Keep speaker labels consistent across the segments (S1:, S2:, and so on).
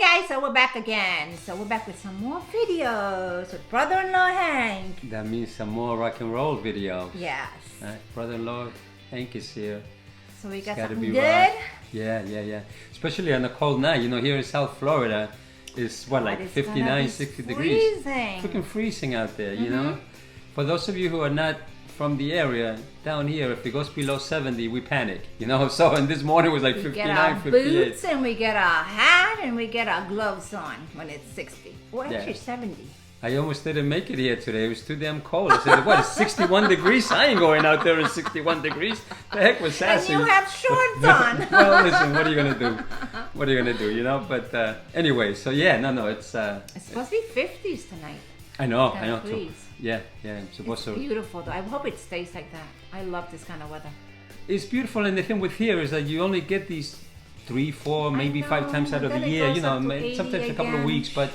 S1: guys, so we're back again. So we're back with some more videos with brother-in-law Hank.
S2: That means some more rock and roll videos.
S1: Yes.
S2: Brother-in-law Hank is here.
S1: So we got
S2: Gotta
S1: something
S2: be
S1: good.
S2: rock. Yeah. Especially on a cold night. You know, here in South Florida, it's what, like 59, 60 degrees. Freaking freezing out there, you know? For those of you who are not from the area, down here, if it goes below 70, we panic, you know? So, and this morning was like 59,
S1: we get our
S2: 58.
S1: boots and we get our hat and we get our gloves on when it's 60. Or actually 70.
S2: I almost didn't make it here today. It was too damn cold. I said, what, it's 61 degrees? I ain't going out there in 61 degrees. The heck was that?
S1: And you have shorts on.
S2: Well, listen, what are you going to do? What are you going to do, you know? But anyway, so yeah, no, it's...
S1: it's supposed to be 50s tonight.
S2: I know.
S1: Please.
S2: Yeah, it's supposed
S1: It's
S2: to...
S1: beautiful though. I hope it stays like that. I love this kind of weather.
S2: It's beautiful, and the thing with here is that you only get these 3, 4, maybe 5 times out of the year, you know, sometimes a couple of weeks, but...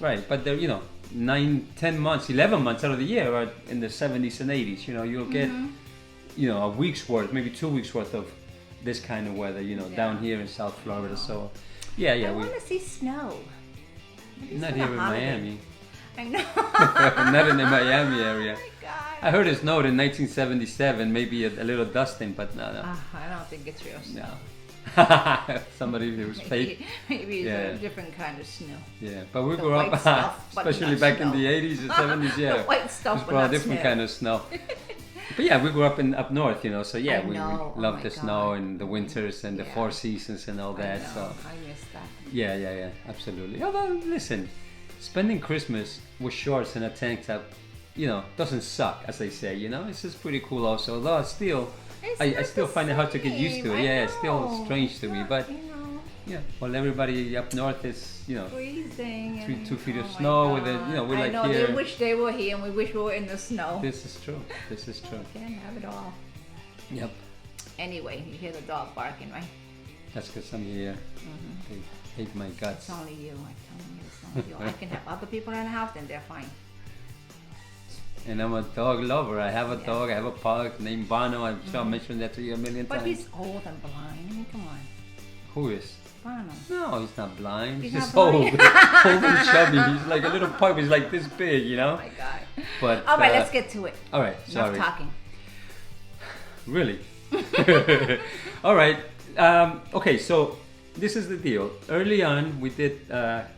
S2: Right, but they're, you know, 9, 10 months, 11 months out of the year are in the 70s and 80s. You know, you'll get, you know, a week's worth, maybe 2 weeks worth of this kind of weather, you know, down here in South Florida. So, yeah.
S1: I want to see snow.
S2: Not here in Miami.
S1: I know.
S2: Not in the Miami area.
S1: Oh my God.
S2: I heard it snowed in 1977, maybe a little dusting, but no.
S1: I don't think it's real snow.
S2: No. Somebody who was fake.
S1: Maybe it's a different kind of snow.
S2: Yeah, but we
S1: The
S2: grew up,
S1: white stuff, but
S2: especially
S1: not
S2: back
S1: snow.
S2: in the 80s and 70s, yeah.
S1: The white stuff,
S2: it
S1: but
S2: was
S1: not
S2: a different
S1: snow.
S2: kind of snow. But yeah, we grew up up north, you know, so yeah, we
S1: know. Oh
S2: love
S1: my
S2: the
S1: God.
S2: snow and the winters and the 4 seasons and all that.
S1: I know.
S2: So
S1: I miss that.
S2: yeah, absolutely. Although, listen, spending Christmas with shorts and a tank top, you know, doesn't suck, as they say, you know. It's just pretty cool also, although I still find it hard to get used to it. Yeah, it's still strange to me, but yeah, well, everybody up north is, you know,
S1: freezing.
S2: 2 feet of snow with it, you know, we're
S1: I
S2: like
S1: know,
S2: here.
S1: they wish they were here and we wish we were in the snow.
S2: This is true.
S1: Can't have it all.
S2: Yep.
S1: Anyway, you hear the dog barking, right?
S2: That's because I'm here. They hate my guts.
S1: It's only you. I'm telling you, it's only you. I can have other people in the house and they're fine.
S2: And I'm a dog lover. I have a dog. I have a pug named Bono. I'm sure I mentioned that to you a million times.
S1: But he's old and blind. I mean, come on.
S2: Who is?
S1: Bono.
S2: No, he's not blind. He's
S1: He's
S2: just
S1: not
S2: old.
S1: blind.
S2: Old and chubby. He's like a little pup. He's like this big, you know?
S1: Oh my God.
S2: But,
S1: all right, let's get to it.
S2: All right, sorry.
S1: Enough talking.
S2: Really? All right. Okay, so this is the deal. Early on, we did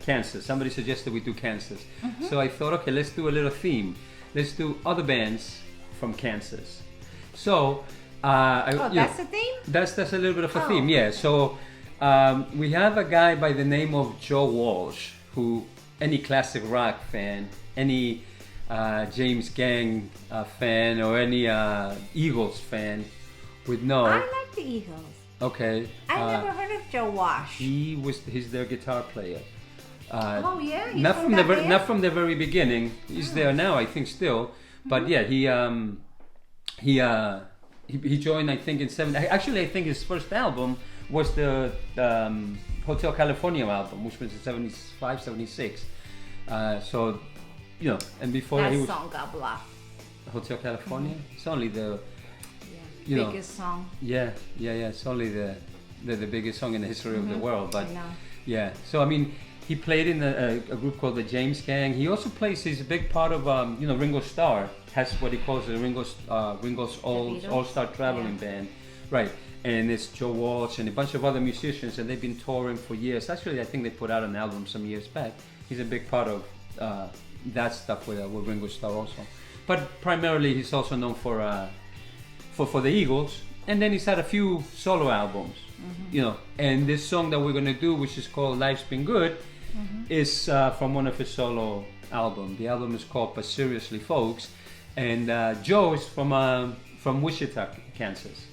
S2: Kansas. Somebody suggested we do Kansas. So I thought, okay, let's do a little theme. Let's do other bands from Kansas. So,
S1: That's the theme?
S2: That's a little bit of a theme, yeah. So we have a guy by the name of Joe Walsh, who any classic rock fan, any James Gang fan, or any Eagles fan would know.
S1: I like the Eagles.
S2: Okay.
S1: I never heard of Joe Walsh.
S2: He's their guitar player.
S1: He's
S2: Not from the very beginning. He's there now, I think, still. But yeah, he joined, I think, in 70. Actually, I think his first album was the Hotel California album, which was in 75, 76. So, you know, and before
S1: that
S2: he was
S1: song got blocked.
S2: Hotel California. It's only the
S1: biggest song.
S2: Yeah. It's only the biggest song in the history of the world. But
S1: I know.
S2: yeah, so I mean, he played in a group called the James Gang. He also plays. He's a big part of Ringo Starr has what he calls the Ringo's All-Star Traveling Band, right? And it's Joe Walsh and a bunch of other musicians, and they've been touring for years. Actually, I think they put out an album some years back. He's a big part of that stuff with Ringo Starr also. But primarily, he's also known for the Eagles, and then he's had a few solo albums, you know. And this song that we're gonna do, which is called "Life's Been Good," is from one of his solo albums. The album is called "But Seriously, Folks," and Joe is from Wichita, Kansas.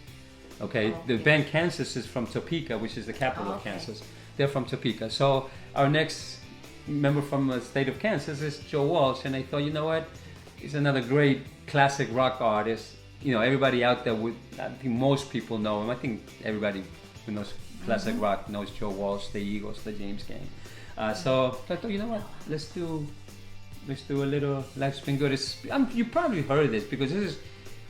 S2: Okay, the band Kansas is from Topeka, which is the capital of Kansas. They're from Topeka. So our next member from the state of Kansas is Joe Walsh, and I thought, you know what, he's another great classic rock artist. You know, everybody out there I think most people know him. I think everybody who knows classic rock knows Joe Walsh, the Eagles, the James Gang. So I thought, you know what, let's do a little "Life's Been Good." You probably heard this because this is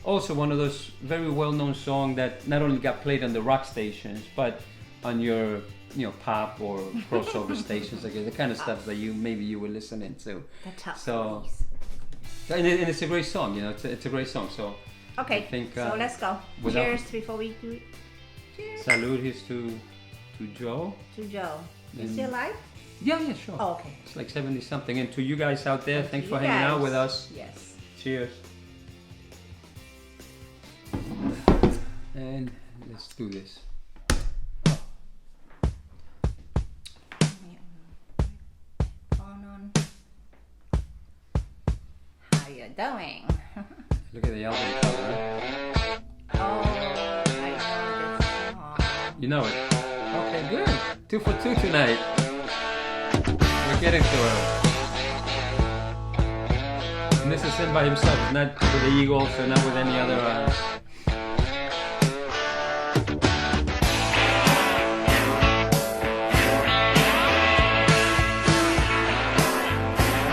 S2: also one of those very well-known songs that not only got played on the rock stations, but on your pop or crossover stations, like the kind of stuff that maybe you were listening to.
S1: The top
S2: So,
S1: 40s.
S2: and it's a great song, it's a great song. So
S1: Okay,
S2: I think,
S1: so let's go.
S2: without-
S1: Cheers before we do it. Cheers.
S2: Salud, here's to Joe.
S1: To Joe. Is
S2: And-
S1: he alive?
S2: Yeah, sure.
S1: Oh, okay.
S2: It's like 70 something. And to you guys out there,
S1: To
S2: thanks
S1: you
S2: for hanging out
S1: guys.
S2: with us.
S1: Yes.
S2: Cheers. And let's do this.
S1: On. How you doing?
S2: Look at the album cover, huh?
S1: Oh, I know this song.
S2: You know it. Okay, good. 2 for 2 tonight. We're getting to it. And this is him by himself, not with the Eagles or not with any other.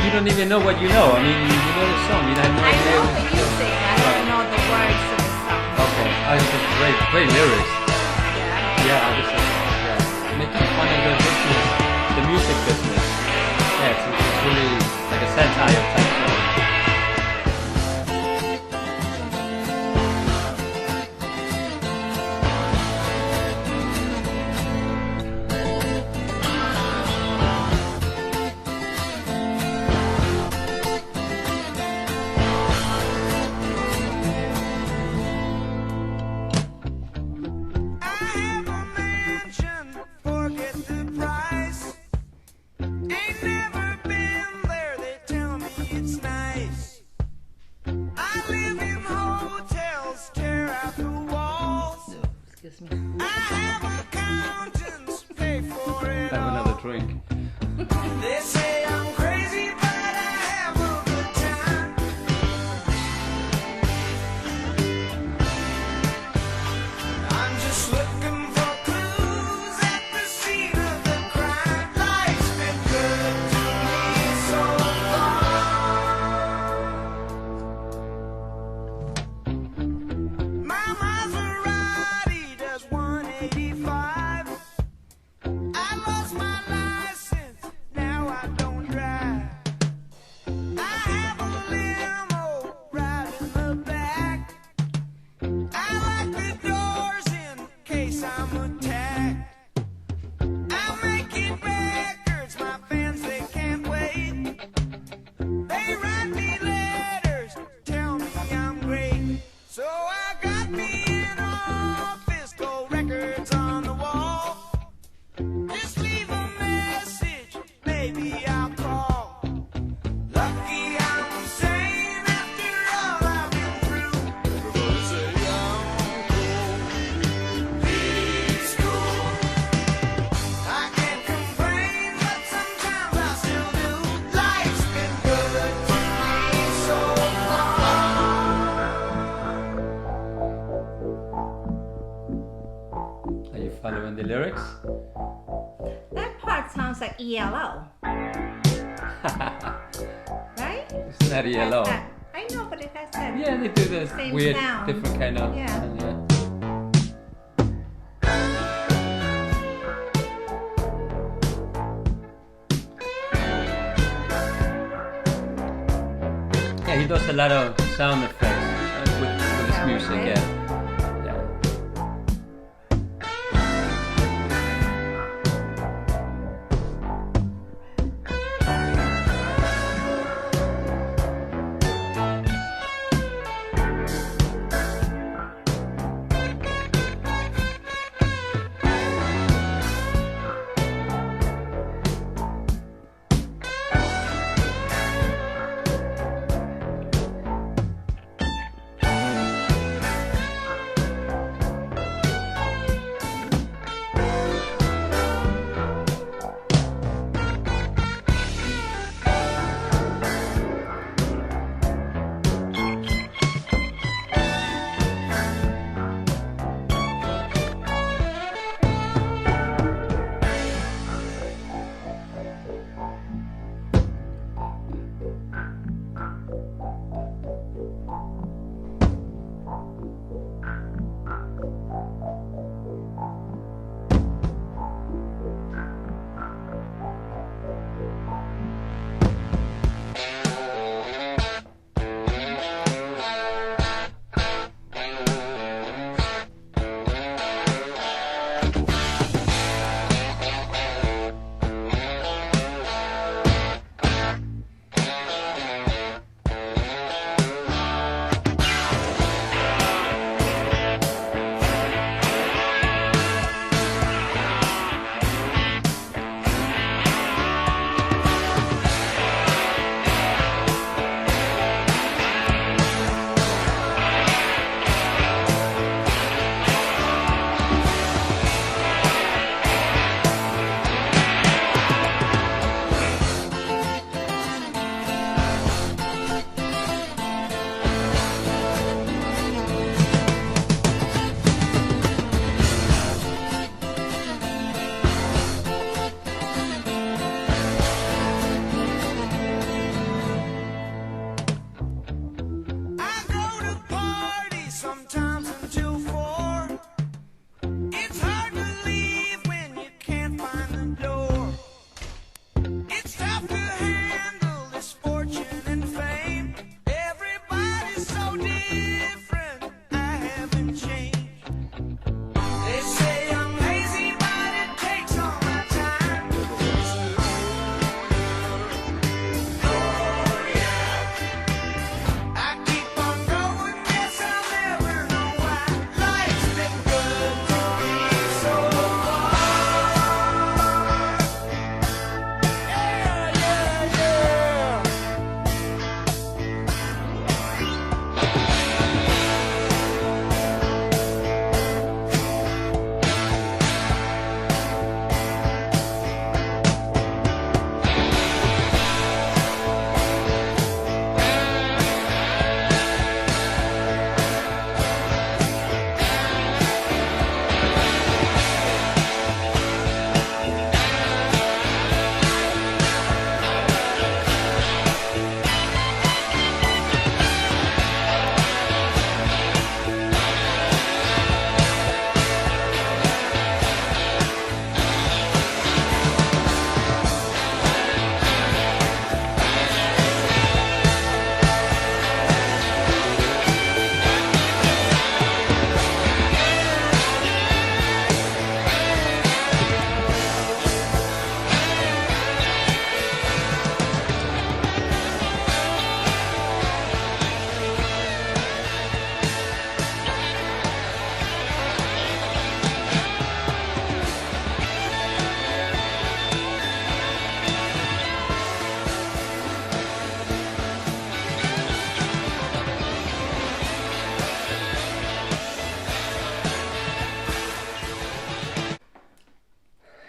S2: You don't even know what you know. I mean, you know the song. You have no
S1: I
S2: idea.
S1: know when you sing. I don't know the words to the song.
S2: Okay, I just great lyrics.
S1: Yeah.
S2: Yeah, this is making fun of the business, the music business. Yeah, it's really like a satire type song.
S1: Excuse me.
S2: Have another drink.
S3: They say I'm crazy, but I have a good time. I'm just looking for clues at the scene of the crime. Life's been good to me so far. My Maserati does 185. I lost my license, now I don't drive. I have a limo right in the back. I lock the doors in case I'm attacked. I'm making records, my fans, they can't wait. They write me letters, tell me I'm great. So I got me an office, gold records on the wall. Just leave a message, maybe I'll call. Lucky I'm sane after all I've been through. Everybody say I'm cool. Leave school. I can't complain, but sometimes I still do. Life's been good to me so far.
S2: Are you following the lyrics?
S1: That part sounds like ELO. Right?
S2: It's not yellow.
S1: Has that- I know, but it has that.
S2: Yeah, they do this
S1: Same
S2: weird,
S1: sound.
S2: different kind of.
S1: Yeah.
S2: Yeah, he does a lot of sound effects with his
S1: Sound
S2: music.
S1: effects.
S2: Yeah. Yeah.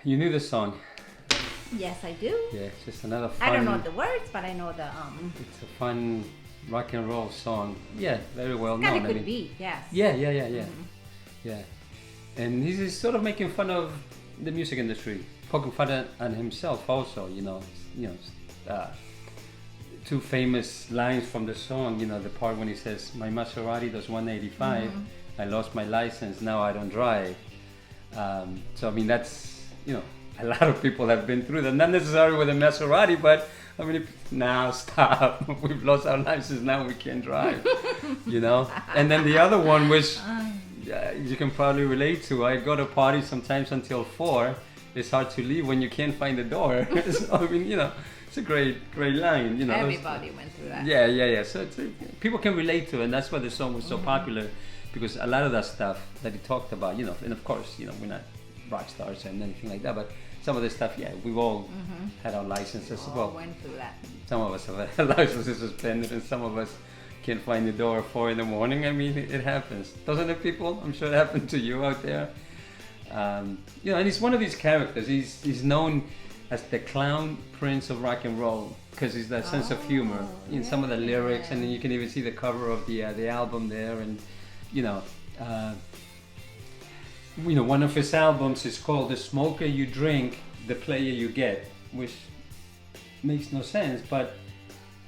S2: You knew the song.
S1: Yes, I do.
S2: Yeah, it's just another fun.
S1: I don't know the words, but I know the
S2: It's a fun rock and roll song. Yeah, very well
S1: kind
S2: known.
S1: of good beat. Yes.
S2: Yeah. Yeah. And he's sort of making fun of the music industry, poking fun at himself also. Two famous lines from the song. The part when he says, "My Maserati does 185. I lost my license. Now I don't drive." So I mean, that's a lot of people have been through that. Not necessarily with a Maserati, but I mean, now stop. We've lost our license. Now we can't drive. And then the other one, which you can probably relate to. I go to parties sometimes until 4. It's hard to leave when you can't find the door. So I mean, it's a great line.
S1: Everybody went through that.
S2: Yeah. So people can relate to it, and that's why the song was so popular, because a lot of that stuff that he talked about, and of course, we're not rock stars and anything like that, but some of the stuff, we've all had our licenses.
S1: All went through that.
S2: Some of us have had licenses suspended, and some of us can't find the door at 4 a.m. I mean, it happens, doesn't it, people? I'm sure it happened to you out there. And he's one of these characters. He's known as the clown prince of rock and roll, because he's that sense of humor in some of the lyrics, and then you can even see the cover of the album there, and one of his albums is called "The Smoker You Drink, The Player You Get," which makes no sense, but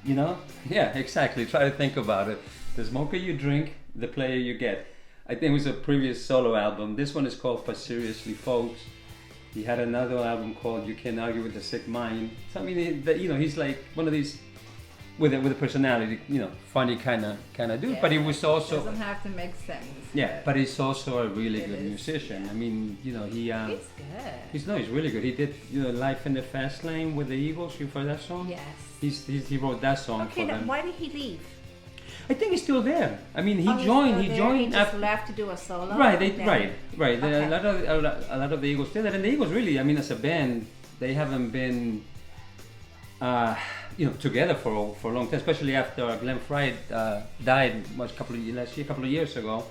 S2: yeah, exactly. Try to think about it. The smoker you drink, the player you get. I think it was a previous solo album. This one is called "But Seriously, Folks." He had another album called "You Can't Argue with a Sick Mind." So I mean, he's like one of these with a personality, funny kind of dude. But he was also
S1: doesn't have to make sense.
S2: Yeah, but he's also a really good musician. I mean, he
S1: He's good.
S2: He's really good. He did "Life in the Fast Lane" with the Eagles. You've heard that song?
S1: Yes.
S2: He wrote that song for them.
S1: Why did he leave?
S2: I think he's still there. I mean, he
S1: He
S2: joined
S1: just left to do a solo.
S2: Right,
S1: Okay.
S2: A lot of the Eagles did that, and the Eagles really, I mean, as a band, they haven't been, together for a long time. Especially after Glenn Frey died, a couple of years ago,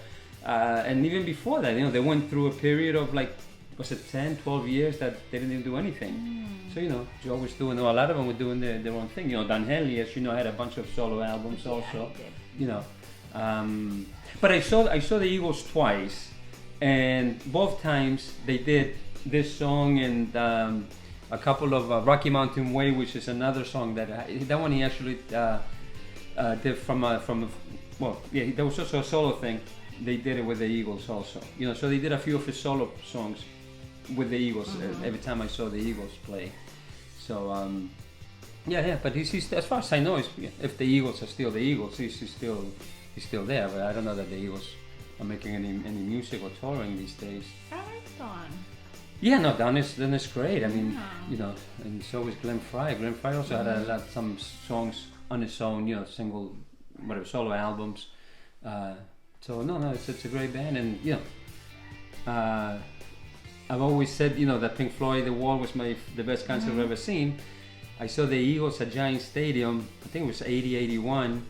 S2: and even before that, they went through a period of 10, 12 years that they didn't do anything. So Joe was doing, a lot of them were doing their own thing. Dan Henley, as had a bunch of solo albums also. But I saw the Eagles twice, and both times they did this song and a couple of Rocky Mountain Way, which is another song that one he actually did that was also a solo thing. They did it with the Eagles also. So they did a few of his solo songs with the Eagles every time I saw the Eagles play. So but he's as far as I know, if the Eagles are still the Eagles, he's still there. But I don't know that the Eagles are making any music or touring these days.
S1: Don.
S2: Yeah, no, Don is great. I mean, and so is Glenn Frey. Glenn Frey also had some songs on his own, single, solo albums. So no, it's a great band, and I've always said, that Pink Floyd, The Wall was the best concert I've ever seen. I saw the Eagles at Giant Stadium, I think it was 81,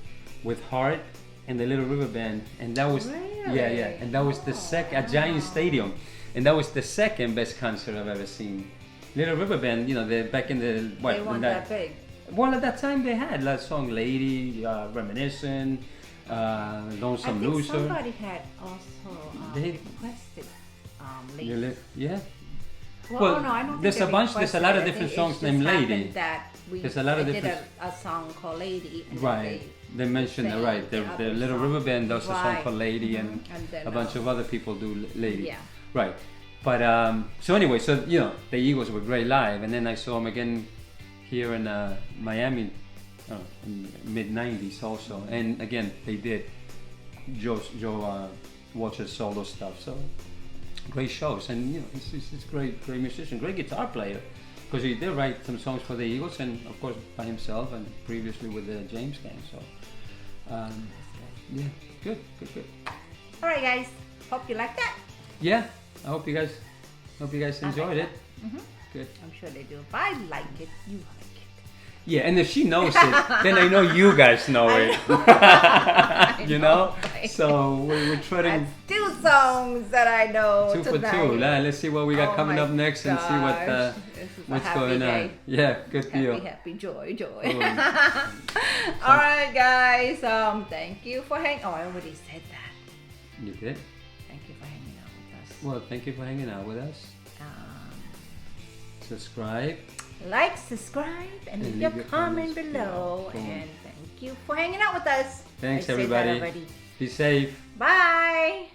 S2: with Hart and the Little River Band, and that was and that was the at Giant Stadium, and that was the second best concert I've ever seen. Little River Band, they're back in the
S1: They weren't that big.
S2: Well, at that time they had that song "Lady," "Reminiscent," "Lonesome Loser."
S1: Somebody had also requested "Lady."
S2: Yeah.
S1: Well, no, I don't
S2: there's
S1: think
S2: there's a lot of different songs named "Lady."
S1: There's a lot of different. Did a song called "Lady." And
S2: right. They mentioned it, right. The Little River Band does a song called "Lady," and a bunch of other people do "Lady."
S1: Yeah.
S2: Right. But so anyway, the Eagles were great live, and then I saw them again here in Miami, in mid-90s also, and again they did Joe Walsh's solo stuff. So great shows, and he's a great musician, great guitar player, because he did write some songs for the Eagles, and of course by himself, and previously with the James Gang. So good.
S1: All right, guys. Hope you like that.
S2: Yeah, I hope you guys enjoyed it.
S1: Mm-hmm.
S2: Good.
S1: I'm sure they do. If I like it, you like it.
S2: Yeah, and if she knows it, then I know you guys know it. You know?
S1: tonight.
S2: So we're treading
S1: That's 2 songs that I know
S2: 2 for
S1: tonight.
S2: 2. Let's see what we got
S1: Oh
S2: coming
S1: my
S2: up next and see what
S1: gosh. This is a
S2: what's
S1: happy
S2: going
S1: day.
S2: on. Yeah, good deal.
S1: Happy, joy.
S2: Cool.
S1: All right, guys. Thank you for hanging. Oh, I already said that.
S2: You did?
S1: Thank you for hanging out with us.
S2: Well, thank you for hanging out with us. Subscribe.
S1: Like, subscribe, and leave your comment
S2: comments
S1: below.
S2: below.
S1: And thank you for hanging out with us.
S2: Thanks,
S1: I said that
S2: everybody.
S1: already.
S2: Be safe.
S1: Bye.